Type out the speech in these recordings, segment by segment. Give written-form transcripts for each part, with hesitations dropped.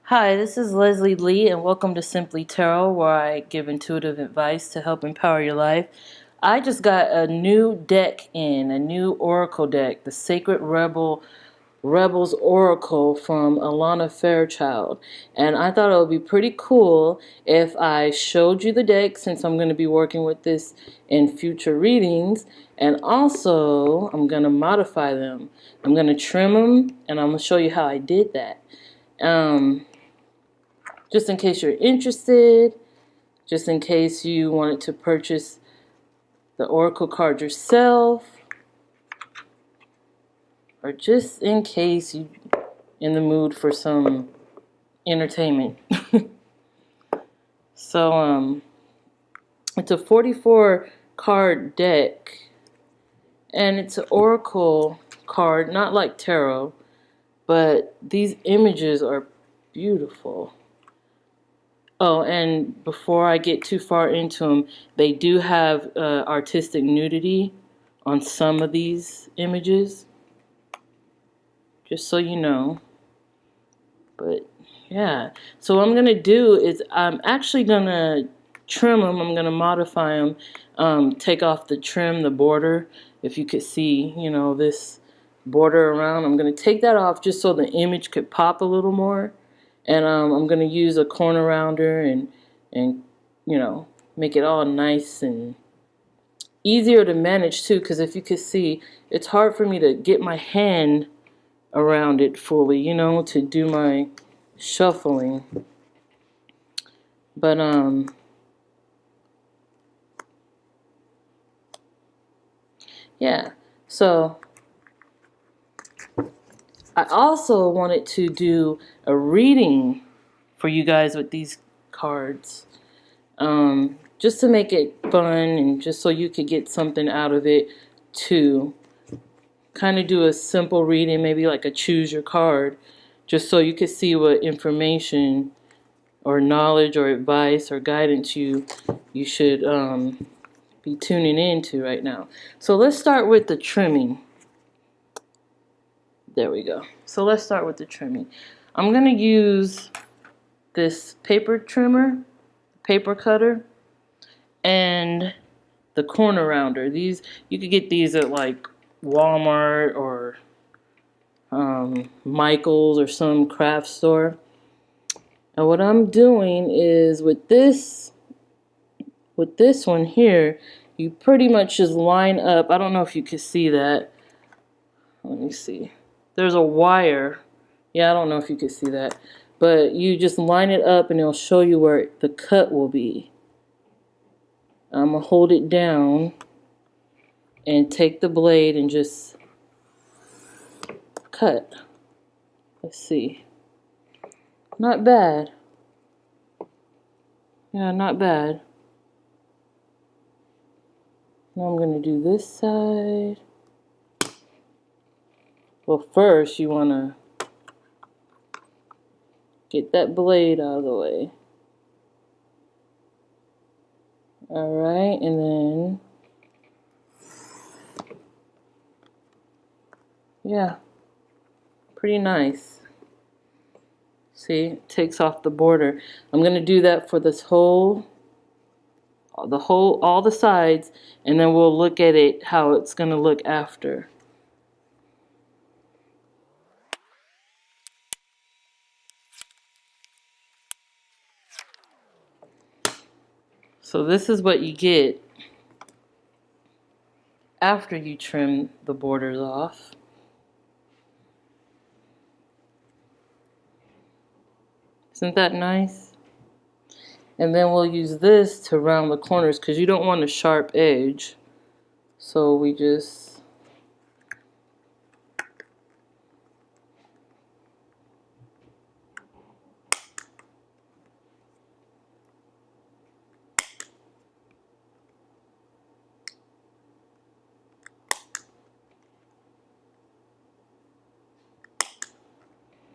Hi, this is Leslie Lee, and welcome to Simply Tarot, where I give intuitive advice to help empower your life. I just got a new deck a new Oracle deck, the Sacred Rebels Oracle from Alana Fairchild. And I thought it would be pretty cool if I showed you the deck, since I'm going to be working with this in future readings. And also, I'm going to modify them. I'm going to trim them, and I'm going to show you how I did that. Just in case you're interested, just in case you wanted to purchase the Oracle card yourself, or just in case you're in the mood for some entertainment. So, it's a 44 card deck, and it's an Oracle card, not like tarot, but these images are beautiful. Oh, and before I get too far into them, they do have artistic nudity on some of these images, just so you know. But yeah, so what I'm going to do is I'm actually going to trim them. I'm going to modify them, take off the trim, the border. If you could see, this border around, I'm going to take that off just so the image could pop a little more. And I'm going to use a corner rounder and make it all nice and easier to manage too, because if you could see, it's hard for me to get my hand around it fully, to do my shuffling. But yeah, so I also wanted to do a reading for you guys with these cards, just to make it fun and just so you could get something out of it too. Kind of do a simple reading, maybe like a choose your card, just so you could see what information or knowledge or advice or guidance you should be tuning into right now. So let's start with the trimming. There we go. So let's start with the trimming. I'm going to use this paper trimmer, paper cutter, and the corner rounder. These, you could get these at like Walmart or Michael's or some craft store. And what I'm doing is with this one here, you pretty much just line up. I don't know if you can see that. Let me see. There's a wire. Yeah, I don't know if you can see that. But you just line it up and it'll show you where the cut will be. I'm going to hold it down and take the blade and just cut. Let's see. Not bad. Yeah, not bad. Now I'm going to do this side. Well, first you want to get that blade out of the way. Alright, and then, yeah, pretty nice. See, it takes off the border. I'm going to do that for this all the sides, and then we'll look at it, how it's going to look after. So this is what you get after you trim the borders off. Isn't that nice? And then we'll use this to round the corners because you don't want a sharp edge. So we just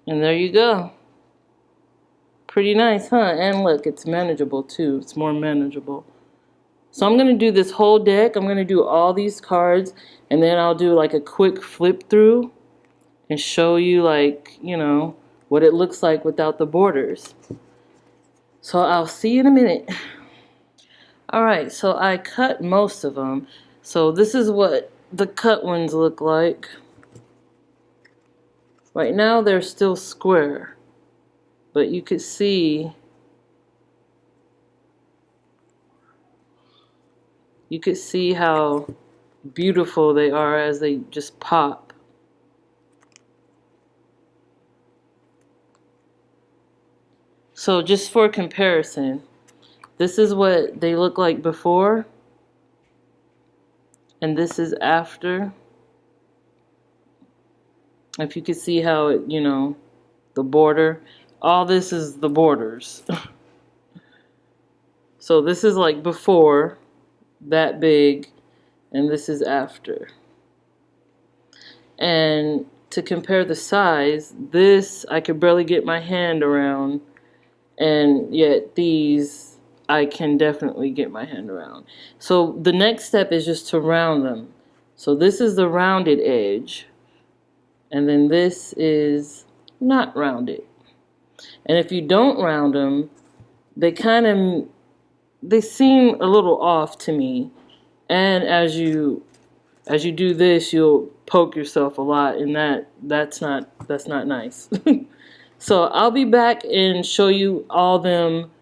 and there you go. Pretty nice, huh? And look, it's manageable too. It's more manageable. So I'm going to do this whole deck. I'm going to do all these cards, and then I'll do like a quick flip through and show you, like, what it looks like without the borders. So I'll see you in a minute. Alright, so I cut most of them. So this is what the cut ones look like. Right now they're still square, but you could see how beautiful they are as they just pop. So just for comparison, this is what they look like before, and this is after. If you could see how it, you know, the border, all this is the borders. So this is like before, that big, and this is after. And to compare the size, this I could barely get my hand around, and yet these I can definitely get my hand around. So the next step is just to round them. So this is the rounded edge, and then this is not rounded. And if you don't round them, they seem a little off to me. And as you do this, you'll poke yourself a lot, and that's not nice. So I'll be back and show you all them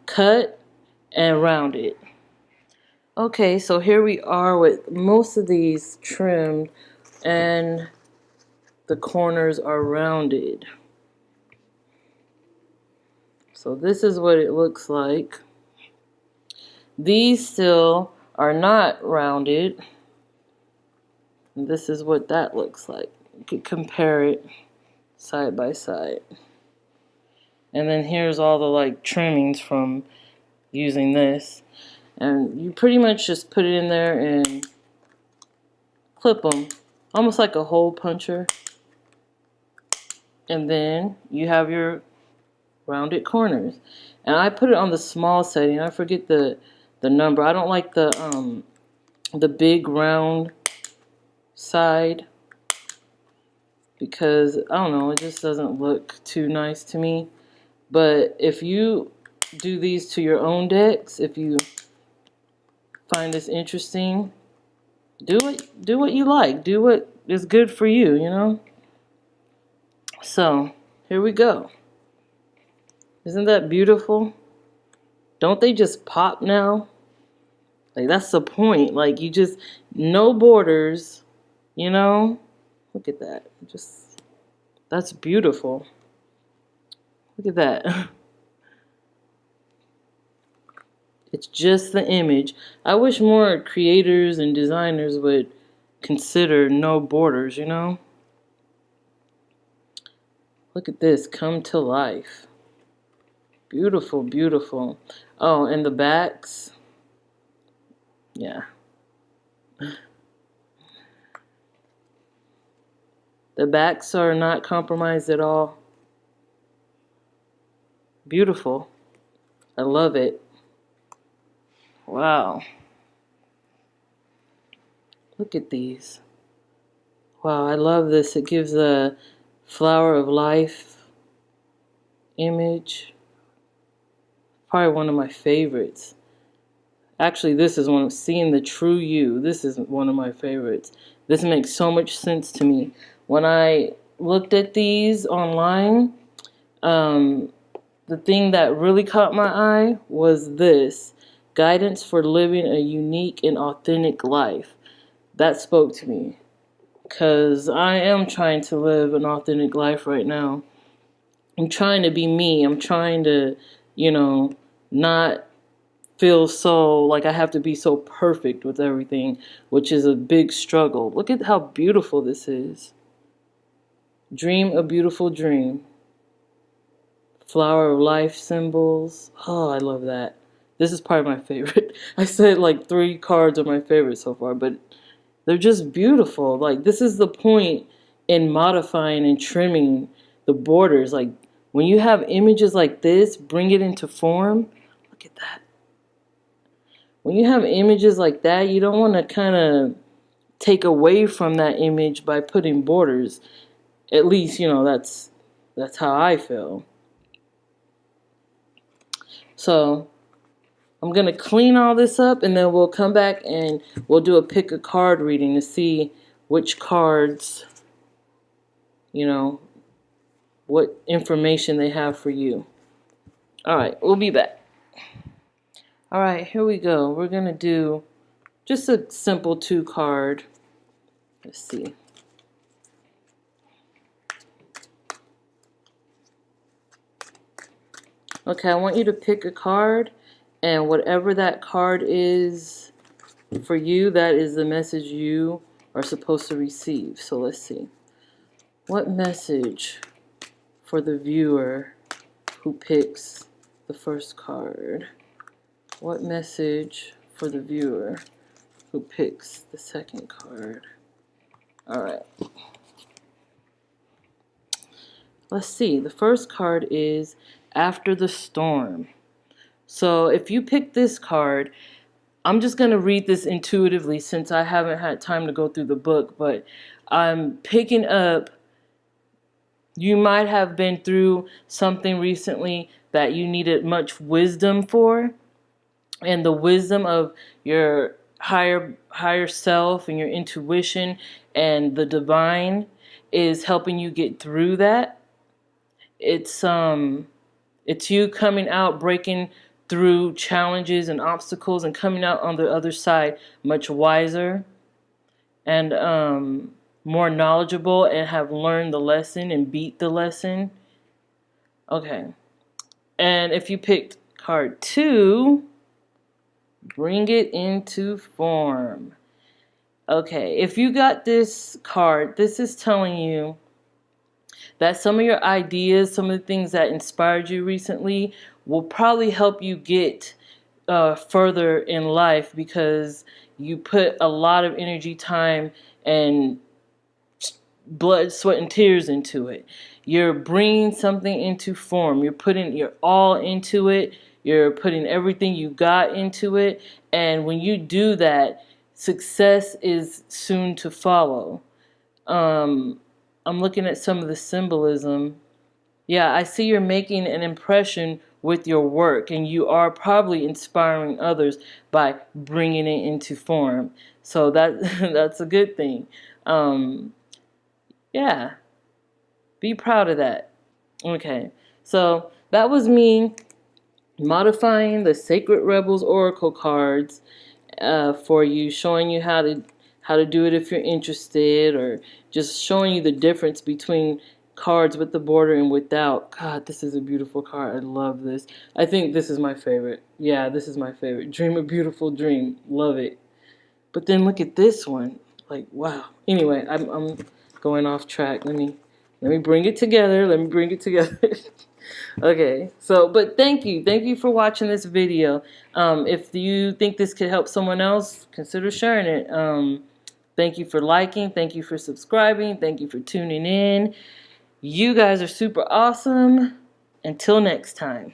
cut and rounded. Okay, so here we are with most of these trimmed, and the corners are rounded. So this is what it looks like. These still are not rounded. And this is what that looks like. You could compare it side by side. And then here's all the like trimmings from using this. And you pretty much just put it in there and clip them, almost like a hole puncher. And then you have your rounded corners. And I put it on the small setting. I forget the number. I don't like the big round side, because I don't know, it just doesn't look too nice to me. But if you do these to your own decks, if you find this interesting, do what you like, do what is good for you, you know. So here we go. Isn't that beautiful? Don't they just pop now? Like, that's the point. Like, you just, no borders, you know? Look at that. Just, that's beautiful. Look at that. It's just the image. I wish more creators and designers would consider no borders, you know? Look at this, come to life. Beautiful, beautiful. Oh, and the backs. Yeah. The backs are not compromised at all. Beautiful. I love it. Wow. Look at these. Wow, I love this. It gives a flower of life image. Probably one of my favorites. Actually, this is one of Seeing the True You. This is one of my favorites. This makes so much sense to me. When I looked at these online, the thing that really caught my eye was this: guidance for living a unique and authentic life. That spoke to me, because I am trying to live an authentic life right now. I'm trying to be me. I'm trying to, you know, not feel so like I have to be so perfect with everything, which is a big struggle. Look at how beautiful this is. Dream a beautiful dream. Flower of life symbols. Oh, I love that. This is probably my favorite. I said like 3 cards are my favorite so far, but they're just beautiful. Like, this is the point in modifying and trimming the borders. Like, when you have images like this, bring it into form. Look at that. When you have images like that, you don't want to kind of take away from that image by putting borders. At least, you know, that's That's how I feel. So I'm going to clean all this up, and then we'll come back and we'll do a pick a card reading to see which cards, you know, what information they have for you. Alright, we'll be back. Alright, here we go. We're going to do just a simple 2 card. Let's see. Okay, I want you to pick a card, and whatever that card is for you, that is the message you are supposed to receive. So let's see. What message for the viewer who picks the first card? What message for the viewer who picks the second card? Alright. Let's see. The first card is After the Storm. So if you pick this card, I'm just going to read this intuitively since I haven't had time to go through the book, but I'm picking up, you might have been through something recently that you needed much wisdom for, and the wisdom of your higher self and your intuition and the divine is helping you get through that. It's you coming out, breaking through challenges and obstacles, and coming out on the other side much wiser and more knowledgeable, and have learned the lesson and beat the lesson. Okay. And if you picked card 2, bring it into form. Okay, if you got this card, this is telling you that some of your ideas, some of the things that inspired you recently will probably help you get further in life, because you put a lot of energy, time, and blood, sweat, and tears into it. You're bringing something into form. You're putting your all into it. You're putting everything you got into it. And when you do that, success is soon to follow. I'm looking at some of the symbolism. Yeah, I see you're making an impression with your work, and you are probably inspiring others by bringing it into form. So that's a good thing. Yeah, be proud of that. Okay, so that was me modifying the Sacred Rebels Oracle cards for you, showing you how to do it if you're interested, or just showing you the difference between cards with the border and without. God, this is a beautiful card. I love this. I think this is my favorite. Yeah, this is my favorite. Dream a Beautiful Dream. Love it. But then look at this one. Like, wow. Anyway, I'm going off track. Let me bring it together. Let me bring it together. Okay, so, but thank you for watching this video. If you think this could help someone else, consider sharing it. Thank you for liking, thank you for subscribing, thank you for tuning in. You guys are super awesome. Until next time.